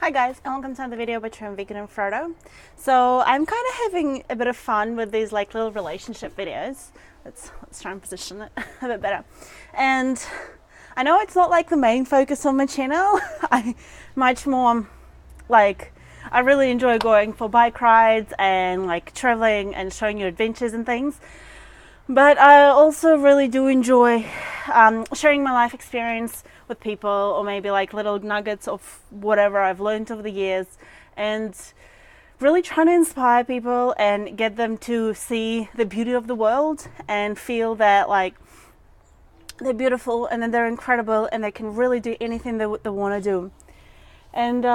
Hi guys, and welcome to another video between Vegan and Frodo. So I'm kind of having a bit of fun with these like little relationship videos. Let's try and position it a bit better. And I know it's not like the main focus on my channel. I much more like I really enjoy going for bike rides and like traveling and showing you adventures and things. But I also really do enjoy sharing my life experience with people, or maybe like little nuggets of whatever I've learned over the years, and really trying to inspire people and get them to see the beauty of the world and feel that like they're beautiful and then they're incredible and they can really do anything they want to do. And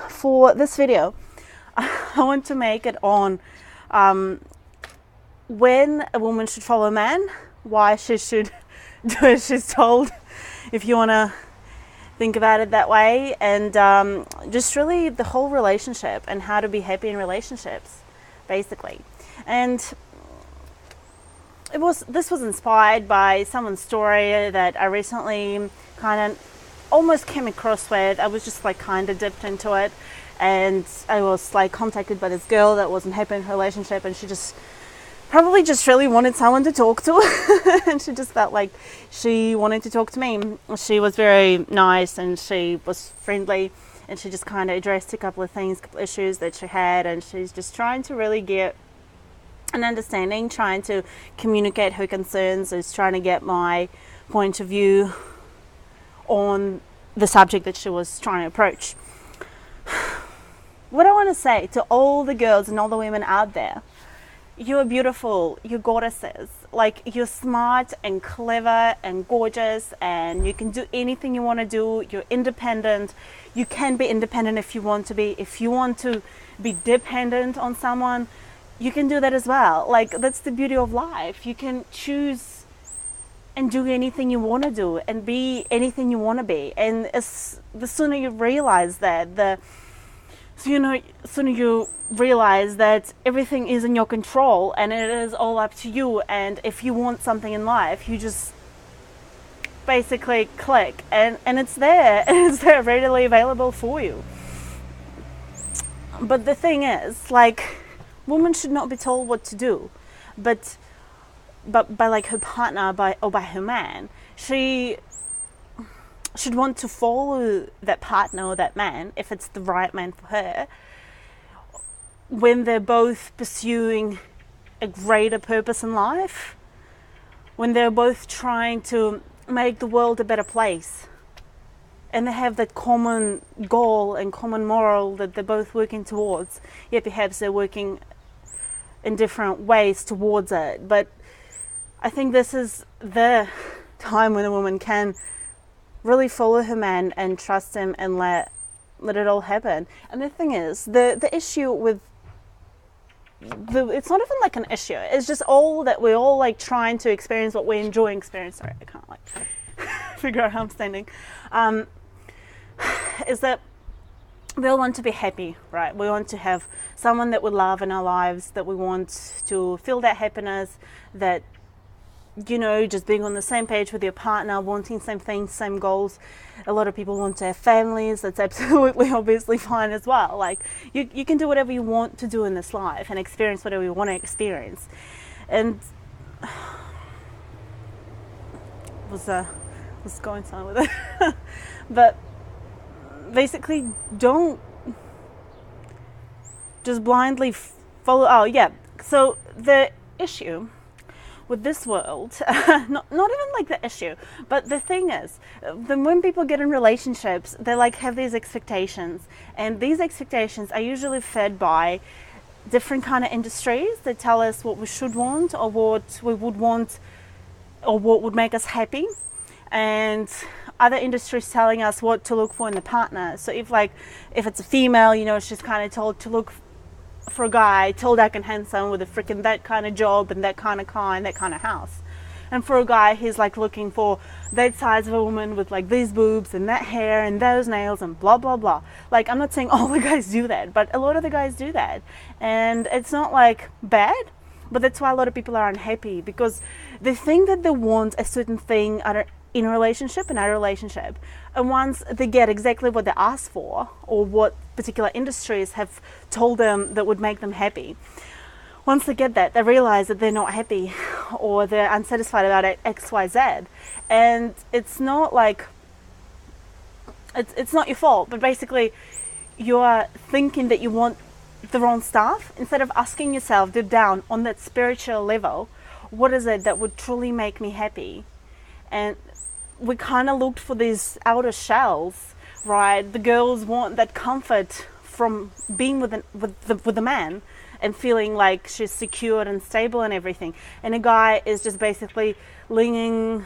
for this video, I want to make it on when a woman should follow a man, why she should do as she's told, if you want to think about it that way, and just really the whole relationship and how to be happy in relationships, basically. And this was inspired by someone's story that I recently kind of almost came across with. I was just like kind of dipped into it, and I was like contacted by this girl that wasn't happy in her relationship, and she just probably just really wanted someone to talk to. And she just felt like she wanted to talk to me. She was very nice and she was friendly, and she just kind of addressed a couple of things, couple of issues that she had, and she's just trying to really get an understanding, trying to communicate her concerns, is trying to get my point of view on the subject that she was trying to approach. What I want to say to all the girls and all the women out there: you're beautiful, you're goddesses. Like, you're smart and clever and gorgeous, and you can do anything you want to do. You're independent. You can be independent if you want to be. If you want to be dependent on someone, you can do that as well. Like, that's the beauty of life. You can choose and do anything you want to do and be anything you want to be. And the sooner you realize that, sooner you realize that everything is in your control and it is all up to you. And if you want something in life, you just basically click and it's there, and it's there readily available for you. But the thing is, like, women should not be told what to do, but by like her partner, or by her man. She should want to follow that partner or that man, if it's the right man for her, when they're both pursuing a greater purpose in life, when they're both trying to make the world a better place, and they have that common goal and common moral that they're both working towards, yet perhaps they're working in different ways towards it. But I think this is the time when a woman can really follow her man and trust him and let it all happen. And the thing is, the issue with it's not even like an issue, it's just all that we're all like trying to experience what we enjoy experience. Sorry, I can't like figure out how I'm standing. Is that we all want to be happy, right? We want to have someone that we love in our lives, that we want to feel that happiness, that, you know, just being on the same page with your partner, wanting same things, same goals. A lot of people want to have families. That's absolutely obviously fine as well. Like, you can do whatever you want to do in this life and experience whatever you want to experience. And was going somewhere with it. But basically, don't just blindly follow. Oh yeah, so the issue with this world, not even like the issue, but the thing is, then when people get in relationships, they like have these expectations, and these expectations are usually fed by different kind of industries that tell us what we should want, or what we would want, or what would make us happy, and other industries telling us what to look for in a partner. So if it's a female, you know, she's kind of told to look for a guy tall, dark and handsome with a freaking that kind of job and that kind of car and that kind of house. And for a guy, he's like looking for that size of a woman with like these boobs and that hair and those nails and blah blah blah. Like, I'm not saying all the guys do that, but a lot of the guys do that, and it's not like bad. But that's why a lot of people are unhappy, because they think that they want a certain thing in a relationship and out of a relationship. And once they get exactly what they asked for, or what particular industries have told them that would make them happy, once they get that, they realize that they're not happy or they're unsatisfied about it, X, Y, Z. And it's not like, it's not your fault, but basically you are thinking that you want the wrong stuff instead of asking yourself deep down on that spiritual level, what is it that would truly make me happy? And we kind of looked for these outer shells, right? The girls want that comfort from being with the man and feeling like she's secured and stable and everything. And a guy is just basically leaning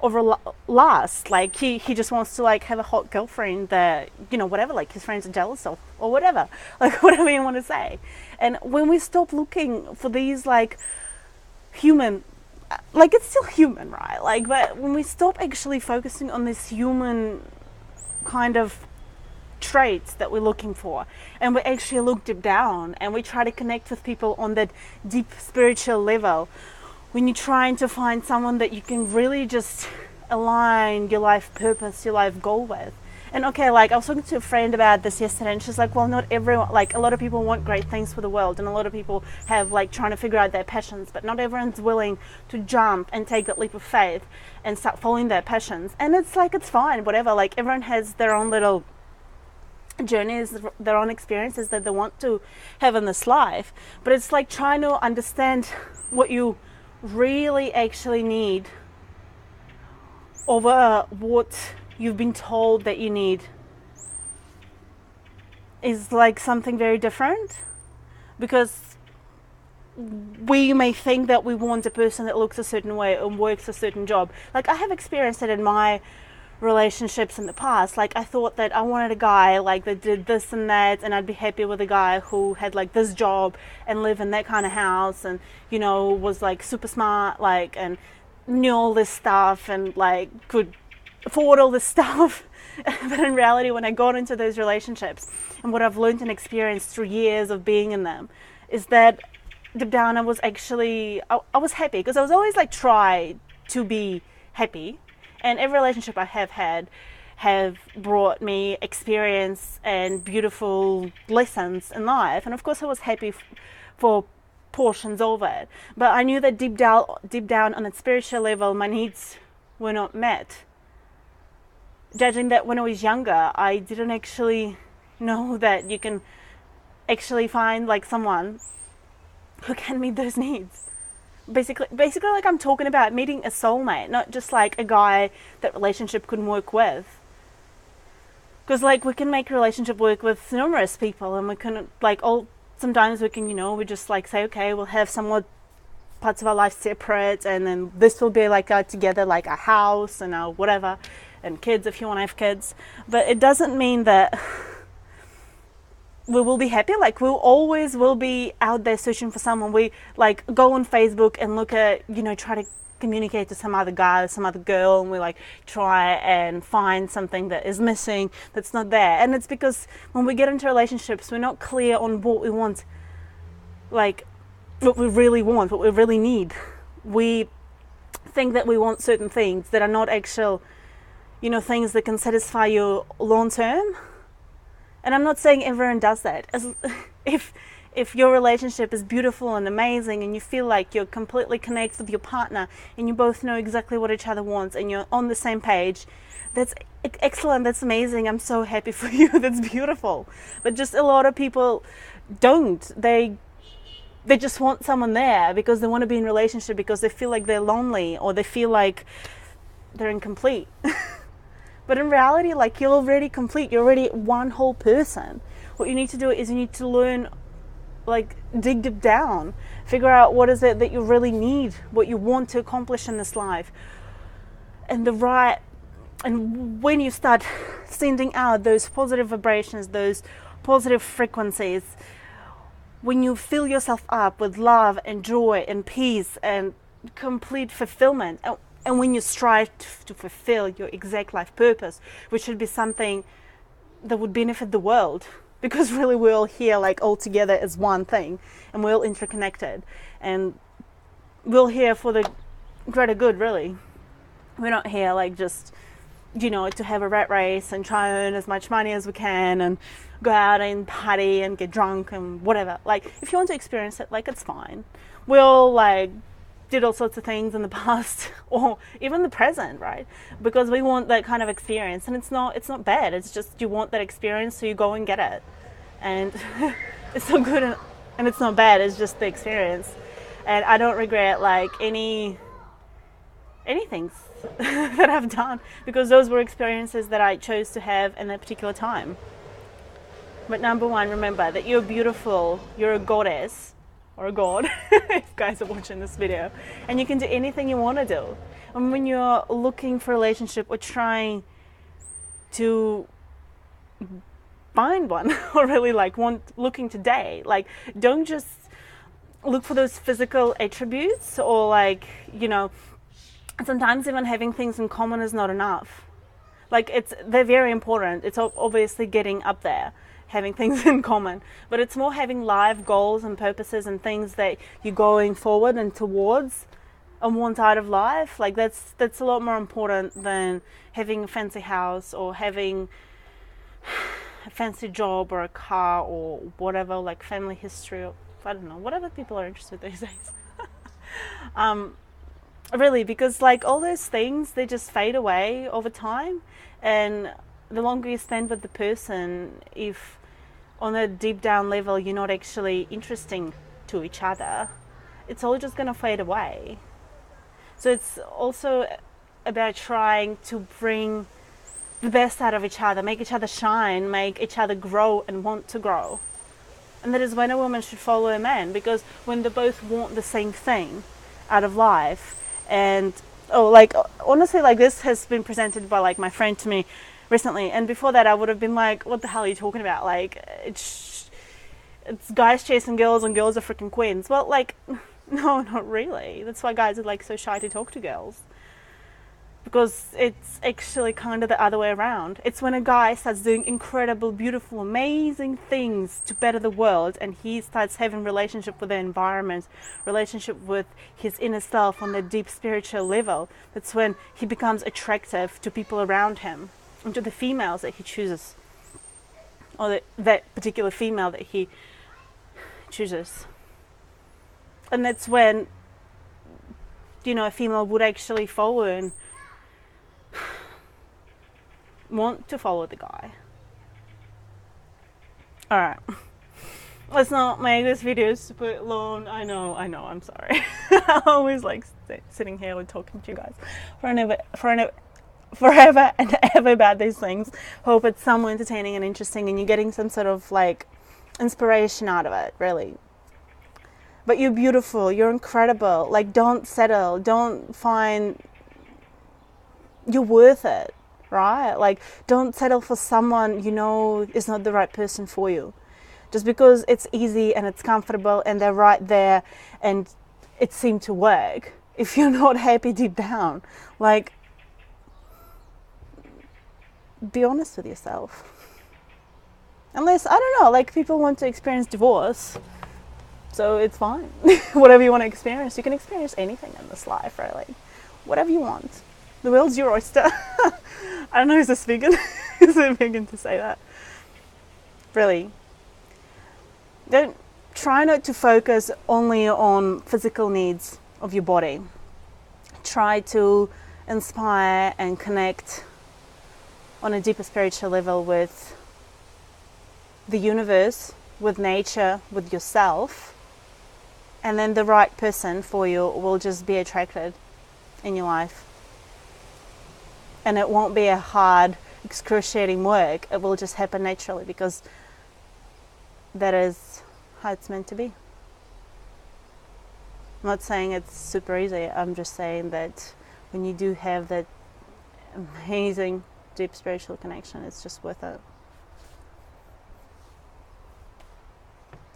over last. Like he just wants to like have a hot girlfriend that, you know, whatever, like his friends are jealous of, or whatever, like whatever you want to say. And when we stop looking for these like human, like it's still human, right? Like, but when we stop actually focusing on this human kind of traits that we're looking for, and we actually look deep down and we try to connect with people on that deep spiritual level, when you're trying to find someone that you can really just align your life purpose, your life goal with. And okay, like I was talking to a friend about this yesterday, and she's like, well, not everyone, like a lot of people want great things for the world, and a lot of people have like trying to figure out their passions, but not everyone's willing to jump and take that leap of faith and start following their passions. And it's like, it's fine, whatever, like everyone has their own little journeys, their own experiences that they want to have in this life. But it's like trying to understand what you really actually need over what you've been told that you need is like something very different. Because we may think that we want a person that looks a certain way and works a certain job. Like I have experienced it in my relationships in the past. Like I thought that I wanted a guy like that did this and that, and I'd be happy with a guy who had like this job and live in that kind of house, and you know, was like super smart, like, and knew all this stuff and like could afford all this stuff. But in reality, when I got into those relationships, and what I've learned and experienced through years of being in them, is that deep down I was actually, I was happy, because I was always like try to be happy. And every relationship I have had have brought me experience and beautiful lessons in life. And of course I was happy for portions of it. But I knew that deep down on a spiritual level, my needs were not met. Judging that when I was younger, I didn't actually know that you can actually find like someone who can meet those needs. Basically like I'm talking about meeting a soulmate, not just like a guy that relationship couldn't work with. Because like we can make a relationship work with numerous people, and we can like sometimes we can, you know, we just like say, okay, we'll have somewhat parts of our life separate, and then this will be like together, like a house and whatever, and kids if you want to have kids. But it doesn't mean that we will be happy. Like we'll always will be out there searching for someone. We like go on Facebook and look at, you know, try to communicate to some other guy or some other girl, and we like try and find something that is missing, that's not there. And it's because when we get into relationships, we're not clear on what we want, like what we really want, what we really need. We think that we want certain things that are not actual, you know, things that can satisfy you long term. And I'm not saying everyone does that. If your relationship is beautiful and amazing, and you feel like you're completely connected with your partner, and you both know exactly what each other wants, and you're on the same page, that's excellent, that's amazing, I'm so happy for you, that's beautiful. But just a lot of people don't. They just want someone there because they want to be in a relationship, because they feel like they're lonely, or they feel like they're incomplete. But in reality, like you're already complete, you're already one whole person. What you need to do is you need to learn, like dig deep down, figure out what is it that you really need, what you want to accomplish in this life. And when you start sending out those positive vibrations, those positive frequencies, when you fill yourself up with love and joy and peace and complete fulfillment, and when you strive to fulfill your exact life purpose, which should be something that would benefit the world, because really we're all here like all together as one thing, and we're all interconnected, and we're all here for the greater good, really. We're not here like just, to have a rat race and try and earn as much money as we can and go out and party and get drunk and whatever. Like, if you want to experience it, like, it's fine. We all like did all sorts of things in the past or even the present, right? Because we want that kind of experience, and it's not bad. It's just you want that experience, so you go and get it. And it's not good and it's not bad. It's just the experience. And I don't regret like anything that I've done, because those were experiences that I chose to have in that particular time. But number one, remember that you're beautiful, you're a goddess or a god if guys are watching this video, and you can do anything you want to do. And when you're looking for a relationship or trying to find one or really like looking to date, like, don't just look for those physical attributes, or like, sometimes even having things in common is not enough. Like, they're very important. It's obviously getting up there, having things in common, but it's more having live goals and purposes and things that you're going forward and towards on one side of life. Like, that's a lot more important than having a fancy house or having a fancy job or a car or whatever, like family history, or I don't know, whatever people are interested these days. Really, because like all those things, they just fade away over time, and the longer you spend with the person, if on a deep down level you're not actually interesting to each other, it's all just going to fade away. So it's also about trying to bring the best out of each other, make each other shine, make each other grow and want to grow. And that is when a woman should follow a man, because when they both want the same thing out of life. And honestly, like, this has been presented by like my friend to me recently, and before that I would have been like, what the hell are you talking about? Like, it's guys chasing girls and girls are freaking queens. Well, like, no, not really. That's why guys are like so shy to talk to girls, because it's actually kind of the other way around. It's when a guy starts doing incredible, beautiful, amazing things to better the world, and he starts having relationship with the environment, relationship with his inner self on the deep spiritual level. That's when he becomes attractive to people around him and to the females that he chooses, or that particular female that he chooses. And that's when, a female would actually follow and want to follow the guy. Alright, let's not make this video super long. I know, I'm sorry. I always like sitting here and talking to you guys forever and ever about these things. Hope it's somewhat entertaining and interesting, and you're getting some sort of like inspiration out of it, really. But you're beautiful, you're incredible. Like, don't settle, don't find, you're worth it, right? Like, don't settle for someone is not the right person for you. Just because it's easy and it's comfortable and they're right there and it seemed to work, if you're not happy deep down, like, be honest with yourself. Unless, I don't know, like, people want to experience divorce, so it's fine. Whatever you want to experience, you can experience anything in this life, really. Whatever you want. The world's your oyster. I don't know, is this vegan? Is it vegan to say that? Really. Don't try not to focus only on physical needs of your body. Try to inspire and connect on a deeper spiritual level with the universe, with nature, with yourself, and then the right person for you will just be attracted in your life. And it won't be a hard, excruciating work. It will just happen naturally, because that is how it's meant to be. I'm not saying it's super easy. I'm just saying that when you do have that amazing, deep spiritual connection, it's just worth it.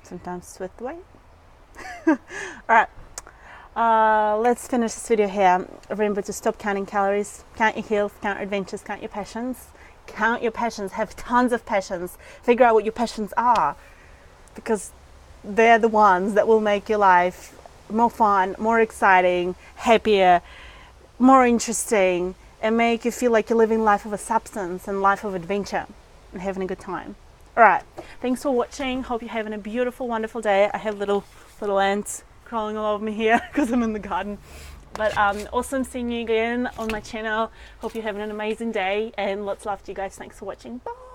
Sometimes it's worth the wait. Alright, let's finish this video here. Remember to stop counting calories, count your health, count your adventures, count your passions. Count your passions, have tons of passions. Figure out what your passions are, because they're the ones that will make your life more fun, more exciting, happier, more interesting and make you feel like you're living life of a substance and life of adventure and having a good time. All right, thanks for watching. Hope you're having a beautiful, wonderful day. I have little ants crawling all over me here because I'm in the garden. But awesome seeing you again on my channel. Hope you're having an amazing day, and lots of love to you guys. Thanks for watching. Bye.